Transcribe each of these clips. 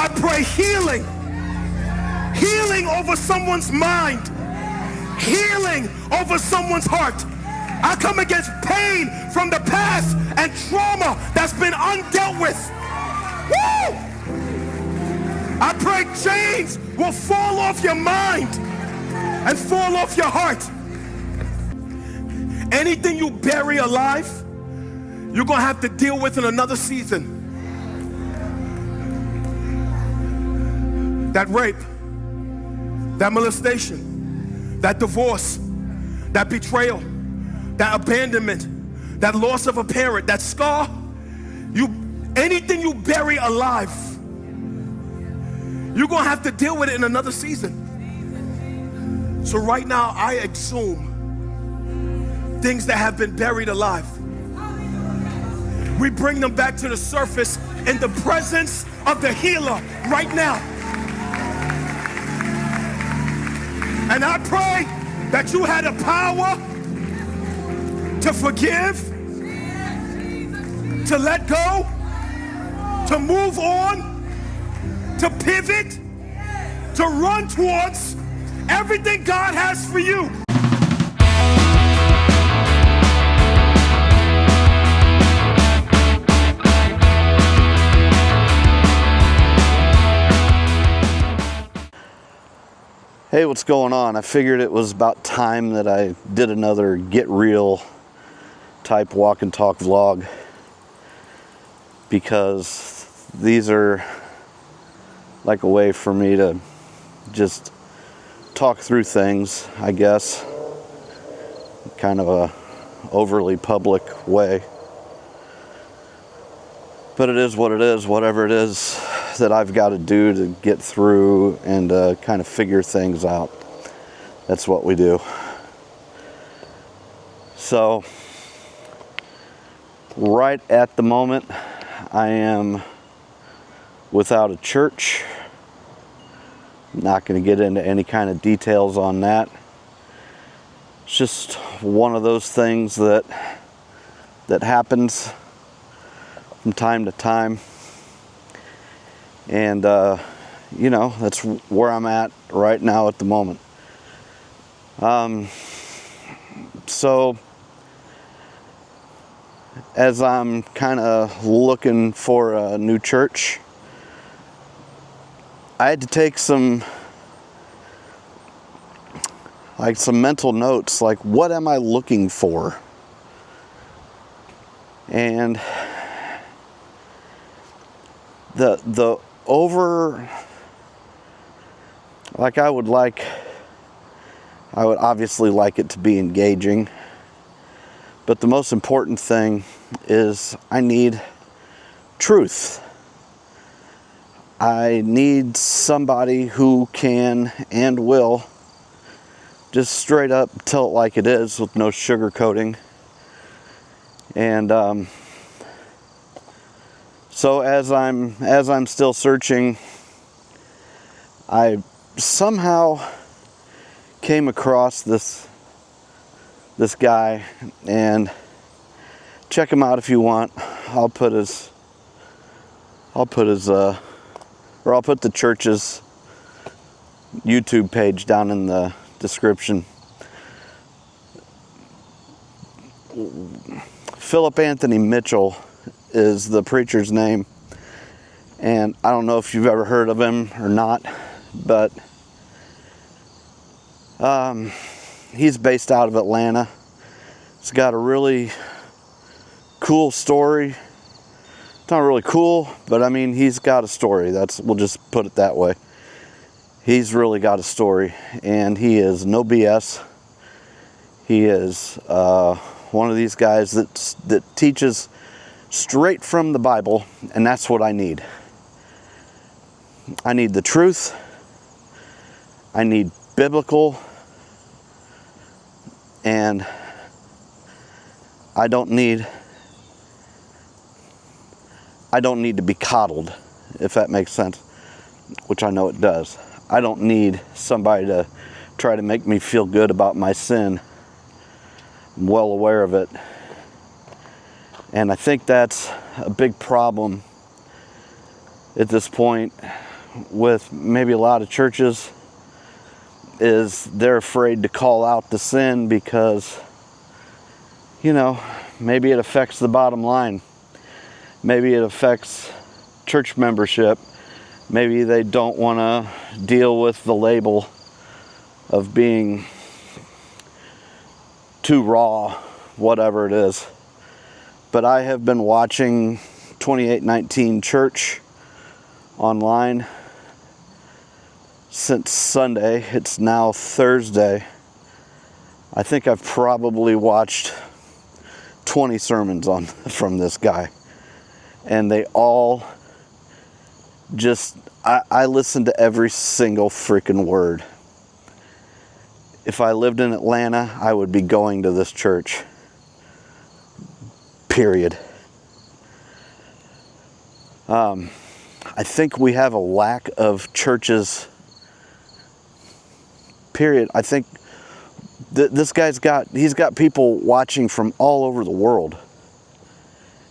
I pray healing. Healing over someone's mind. Healing over someone's heart. I come against pain from the past and trauma that's been undealt with. Woo! I pray chains will fall off your mind and fall off your heart. Anything you bury alive, you're going to have to deal with in another season. That rape, that molestation, that divorce, that betrayal, that abandonment, that loss of a parent, that scar, anything you bury alive, you're going to have to deal with it in another season. So right now, I exhume things that have been buried alive. We bring them back to the surface in the presence of the healer right now. And I pray that you had the power to forgive, to let go, to move on, to pivot, to run towards everything God has for you. Hey, what's going on? I figured it was about time that I did another get real type walk and talk vlog, because these are like a way for me to just talk through things, I guess, kind of a overly public way. But it is what it is, whatever it is that I've got to do to get through and kind of figure things out. That's what we do. So, right at the moment, I am without a church. I'm not going to get into any kind of details on that. It's just one of those things that happens from time to time. And, you know, that's where I'm at right now at the moment. So, as I'm kind of looking for a new church, I had to take some mental notes, like, what am I looking for? And the like, I would obviously like it to be engaging, but the most important thing is I need truth. I need somebody who can and will just straight up tell it like it is with no sugarcoating. And so as I'm still searching, I somehow came across this guy, and check him out if you want. I'll put the church's YouTube page down in the description. Philip Anthony Mitchell is the preacher's name, and I don't know if you've ever heard of him or not, but he's based out of Atlanta. He's got a really cool story. It's not really cool, but I mean, he's got a story. We'll just put it that way. He's really got a story, and he is no BS. He is one of these guys that teaches straight from the Bible, and that's what I need. I need the truth. I need biblical, and I don't need to be coddled, if that makes sense, which I know it does. I don't need somebody to try to make me feel good about my sin. I'm well aware of it. And I think that's a big problem at this point with maybe a lot of churches is they're afraid to call out the sin because, you know, maybe it affects the bottom line. Maybe it affects church membership. Maybe they don't want to deal with the label of being too raw, whatever it is. But I have been watching 2819 Church online since Sunday. It's now Thursday. I think I've probably watched 20 sermons from this guy. And they all just, I listened to every single freaking word. If I lived in Atlanta, I would be going to this church. Period. I think we have a lack of churches. Period. I think this guy's he's got people watching from all over the world.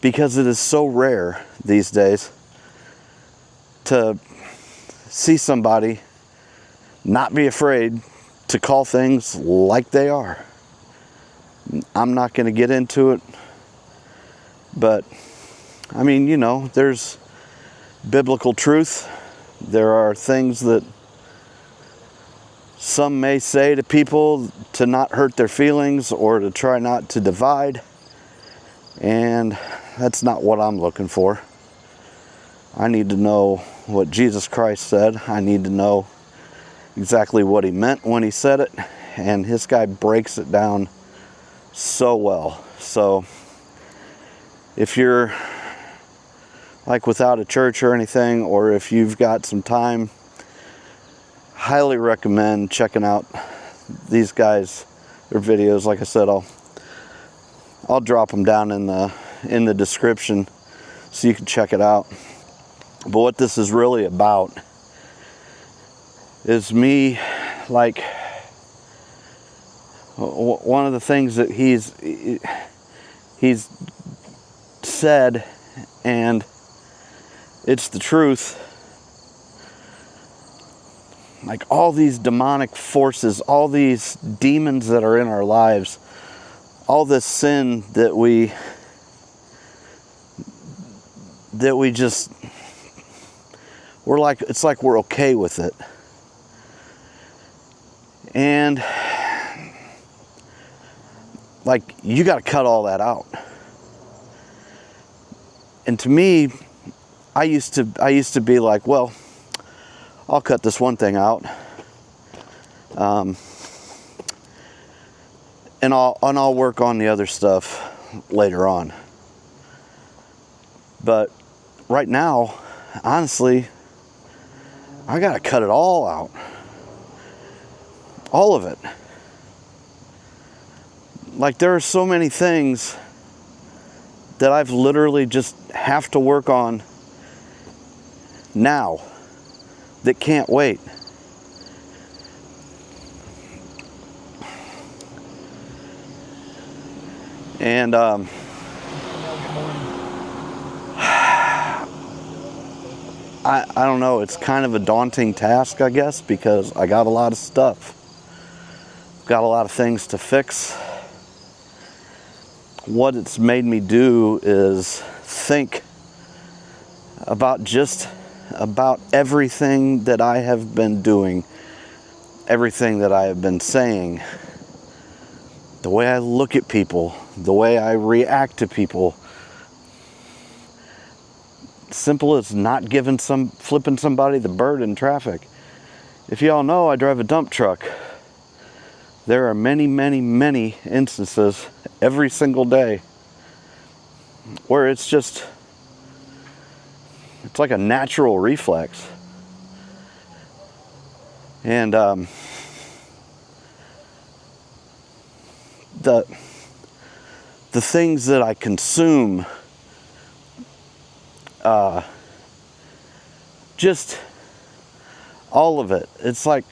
Because it is so rare these days to see somebody not be afraid to call things like they are. I'm not going to get into it, but I mean, you know, there's biblical truth. There are things that some may say to people to not hurt their feelings or to try not to divide, and that's not what I'm looking for. I need to know what Jesus Christ said. I need to know exactly what he meant when he said it, and this guy breaks it down so well. So if you're like without a church or anything, or if you've got some time, highly recommend checking out these guys, their videos. Like I said, I'll drop them down in the description so you can check it out. But what this is really about is me, like, one of the things that he's said, and it's the truth. Like, all these demonic forces, all these demons that are in our lives, all this sin that we just, it's like we're okay with it. And like, you got to cut all that out. And to me, I used to be like, well, I'll cut this one thing out, and I'll work on the other stuff later on. But right now, honestly, I gotta cut it all out, all of it. Like, there are so many things that I've literally just have to work on now that can't wait. And I don't know, it's kind of a daunting task, I guess, because I got a lot of stuff. Got a lot of things to fix. What it's made me do is think about everything that I have been doing, everything that I have been saying, the way I look at people, the way I react to people. Simple as not flipping somebody the bird in traffic. If y'all know, I drive a dump truck. There are many, many, many instances every single day where it's like a natural reflex. And the things that I consume, just all of it. It's like,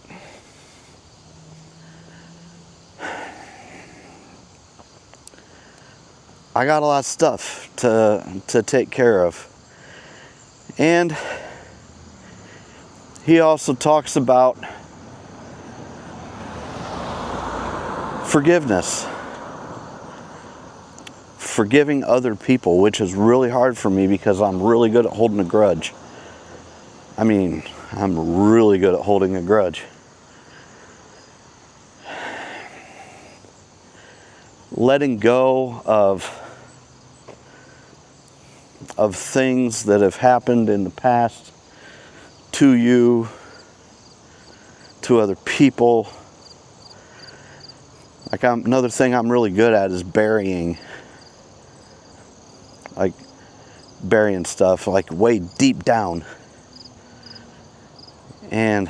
I got a lot of stuff to take care of. And he also talks about forgiveness. Forgiving other people, which is really hard for me because I'm really good at holding a grudge. I mean, I'm really good at holding a grudge. Letting go of things that have happened in the past to you, to other people. Like another thing I'm really good at is burying. Like burying stuff like way deep down. And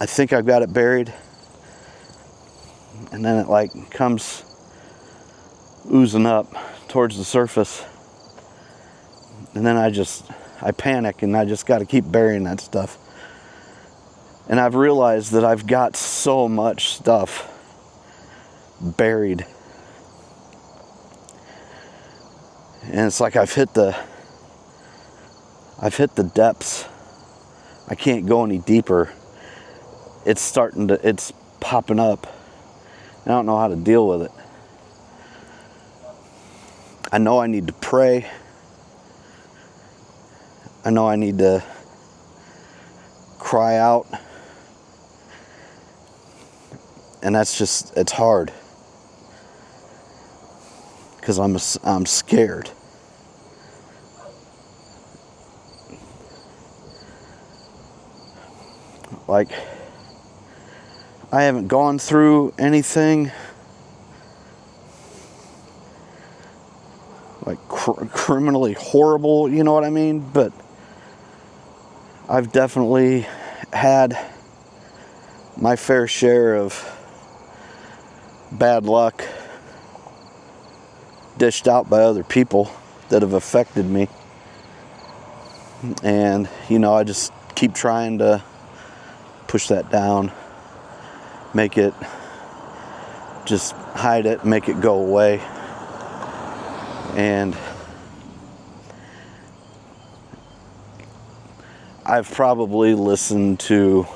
I think I've got it buried. And then it like comes oozing up towards the surface. And then I panic and I just got to keep burying that stuff. And I've realized that I've got so much stuff buried. And it's like I've hit the depths. I can't go any deeper. It's popping up. I don't know how to deal with it. I know I need to pray. I know I need to cry out. And it's hard. Because I'm scared. Like, I haven't gone through anything like criminally horrible, you know what I mean? But I've definitely had my fair share of bad luck dished out by other people that have affected me. And, I just keep trying to push that down, just hide it, make it go away. And I've probably listened to,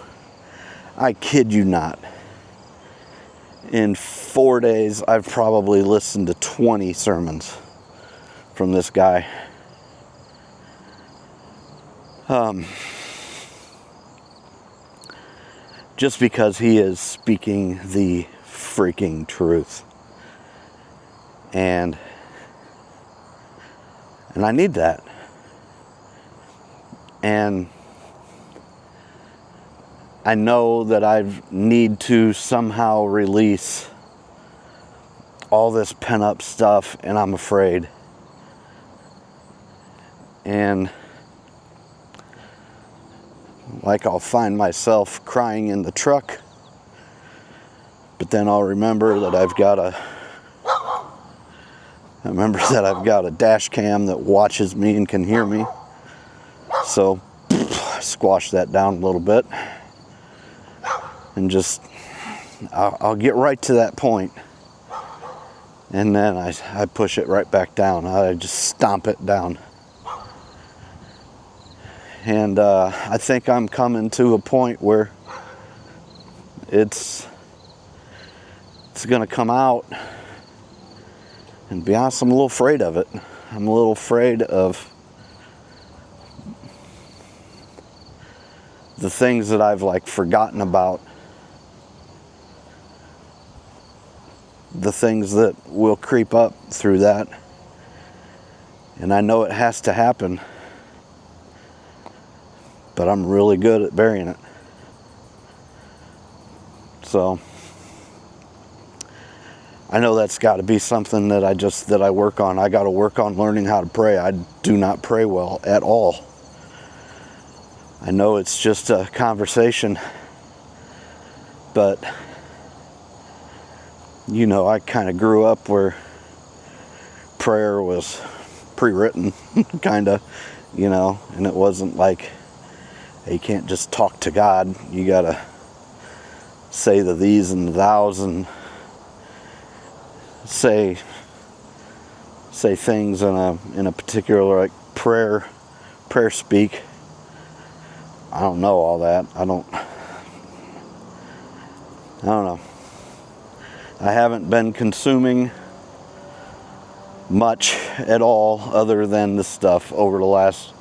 I kid you not, in 4 days, I've probably listened to 20 sermons from this guy. Just because he is speaking the freaking truth. And I need that. And I know that I need to somehow release all this pent-up stuff, and I'm afraid. And like I'll find myself crying in the truck, but then I'll remember that I've got a dash cam that watches me and can hear me. So squash that down a little bit. And just, I'll get right to that point. And then I push it right back down. I just stomp it down. And I think I'm coming to a point where it's going to come out. And to be honest, I'm a little afraid of it. I'm a little afraid of the things that I've forgotten about. The things that will creep up through that. And I know it has to happen. But I'm really good at burying it. So I know that's got to be something that I work on. I got to work on learning how to pray. I do not pray well at all. I know it's just a conversation, but I kind of grew up where prayer was pre-written, kind of, and it wasn't like, hey, you can't just talk to God. You got to say the these and the thous and say things in a particular prayer speak. don't know all that. I don't know. I haven't been consuming much at all other than this stuff over the last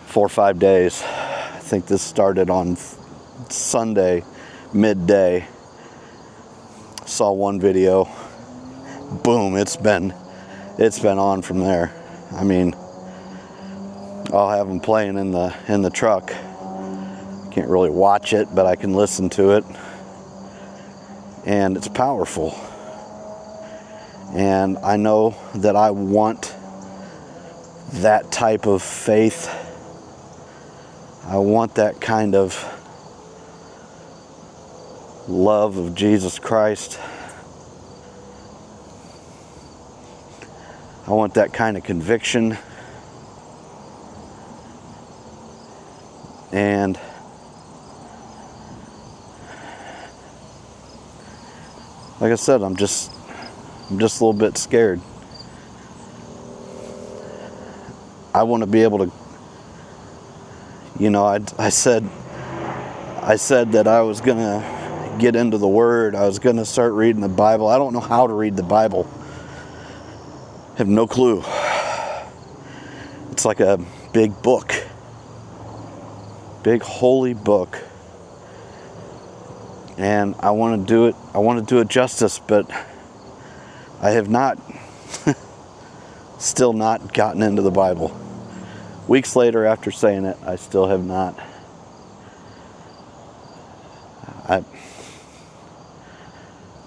4 or 5 days. I think this started on Sunday midday. Saw one video. Boom, it's been on from there. I mean, I'll have them playing in the truck. Can't really watch it, but I can listen to it. And it's powerful. And I know that I want that type of faith. I want that kind of love of Jesus Christ. I want that kind of conviction. And like I said, I'm just a little bit scared. I want to be able to, I said that I was going to get into the Word. I was going to start reading the Bible. I don't know how to read the Bible. I have no clue. It's like a big book. Big holy book. And I want to do it justice, but I have not, still not gotten into the Bible. Weeks later after saying it, I still have not.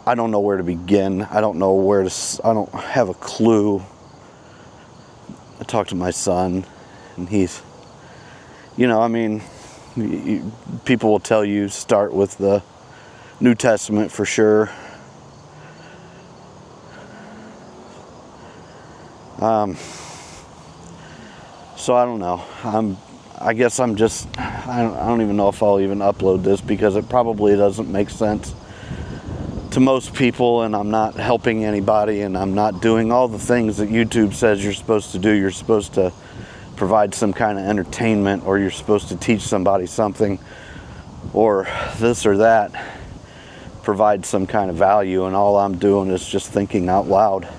I don't know where to begin. I don't have a clue. I talked to my son, and he's, people will tell you start with the New Testament for sure. So I don't know. I guess I don't even know if I'll even upload this, because it probably doesn't make sense to most people, and I'm not helping anybody, and I'm not doing all the things that YouTube says you're supposed to do. You're supposed to provide some kind of entertainment, or you're supposed to teach somebody something, or this or that, provide some kind of value, and all I'm doing is just thinking out loud.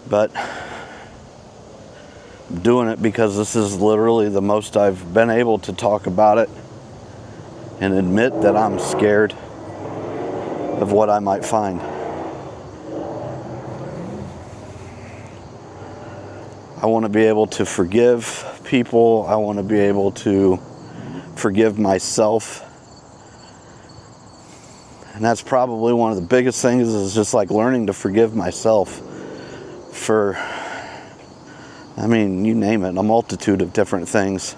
But I'm doing it because this is literally the most I've been able to talk about it and admit that I'm scared of what I might find. I want to be able to forgive people. I want to be able to forgive myself. And that's probably one of the biggest things, is just like learning to forgive myself for, you name it, a multitude of different things.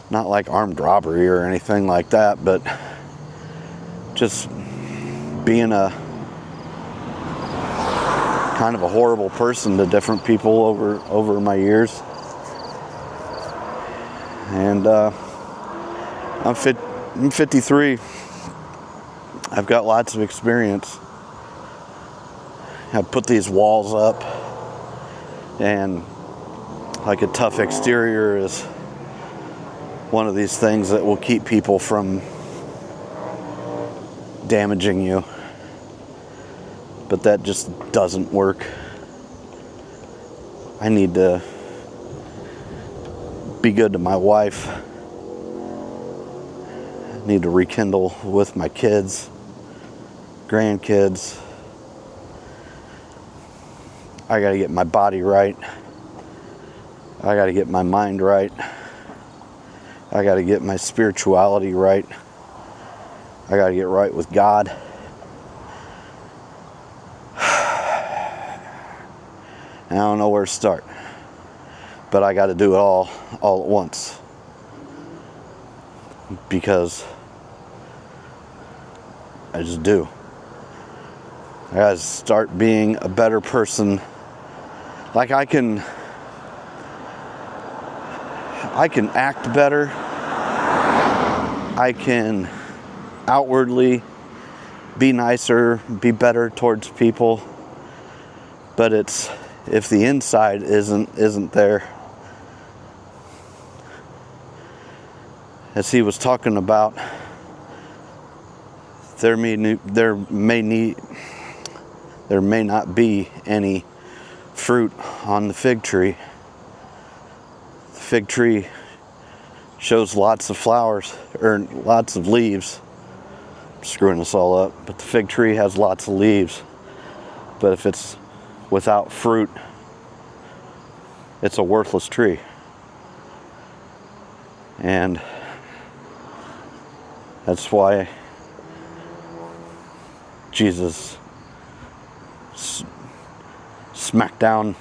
Not like armed robbery or anything like that, but just being a kind of a horrible person to different people over my years. And I'm 53. I've got lots of experience. I put these walls up, and like a tough exterior is one of these things that will keep people from damaging you. But that just doesn't work. I need to be good to my wife. I need to rekindle with my kids, grandkids. I gotta get my body right. I gotta get my mind right. I gotta get my spirituality right. I gotta get right with God. And I don't know where to start. But I gotta do it all at once. Because I just do. I gotta start being a better person. Like I can act better. I can outwardly be nicer, be better towards people. But it's if the inside isn't there. As he was talking about, there may not be any fruit on the fig tree. The fig tree shows lots of flowers, or lots of leaves. I'm screwing us all up, but the fig tree has lots of leaves. But if it's without fruit, it's a worthless tree. And that's why Jesus smacked down,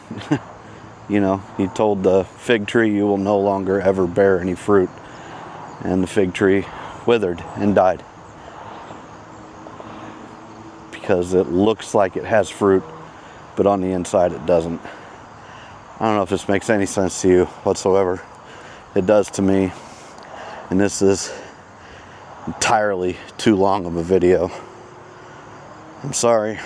he told the fig tree, you will no longer ever bear any fruit. And the fig tree withered and died. Because it looks like it has fruit, but on the inside it doesn't. I don't know if this makes any sense to you whatsoever. It does to me. And this is entirely too long of a video. I'm sorry.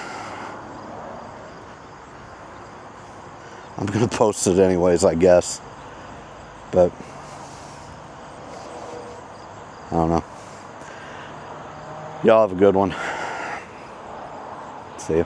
I'm gonna post it anyways, I guess. But I don't know. Y'all have a good one. See ya.